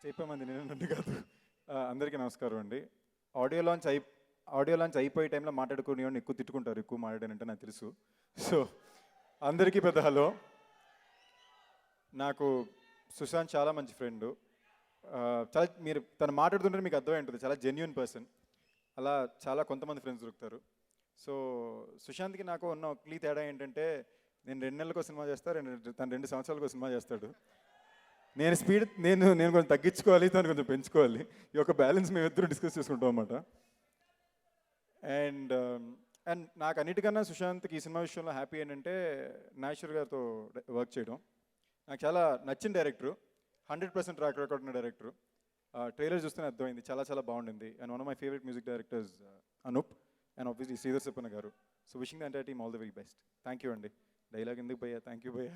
చెప్పమంది నేను నన్ను కాదు. అందరికీ నమస్కారం అండి. ఆడియో లాంచ్ అయిపోయే టైంలో మాట్లాడుకునేవాడిని ఎక్కువ తిట్టుకుంటారు, ఎక్కువ మాట్లాడానంటే నాకు తెలుసు. సో అందరికీ పెద్ద హలో. నాకు సుశాంత్ చాలా మంచి ఫ్రెండు. చాలా మీరు తను మాట్లాడుతుంటే మీకు అర్థమై ఉంటుంది, చాలా జెన్యున్ పర్సన్. అలా చాలా కొంతమంది ఫ్రెండ్స్ దొరుకుతారు. సో సుశాంత్కి నాకు ఉన్న ఒక్కలి తేడా ఏంటంటే, నేను 2 నెలలకు సినిమా చేస్తాను, తను 2 సంవత్సరాలకు సినిమా చేస్తాడు. నేను కొంచెం తగ్గించుకోవాలి, తను కొంచెం పెంచుకోవాలి. ఈ యొక్క బ్యాలెన్స్ మేమిద్దరం డిస్కస్ చేసుకుంటాం అన్నమాట. అండ్ నాకు అన్నిటికన్నా సుశాంత్కి ఈ సినిమా విషయంలో హ్యాపీ ఏంటంటే, నాగేశ్వర్ గారితో వర్క్ చేయడం. నాకు చాలా నచ్చిన డైరెక్టరు, 100% ట్రాక్ రికార్డ్ ఉన్న డైరెక్టరు. ట్రైలర్ చూస్తేనే అర్థమైంది, చాలా చాలా బాగుండింది. And one of my favourite music directors Anup, and obviously Sridhar Sippanna garu. So wishing the entire team all the very best. Thank you అండి. డైలాగ్ ఎందుకు భయ్యా, థ్యాంక్ యూ భయ్యా.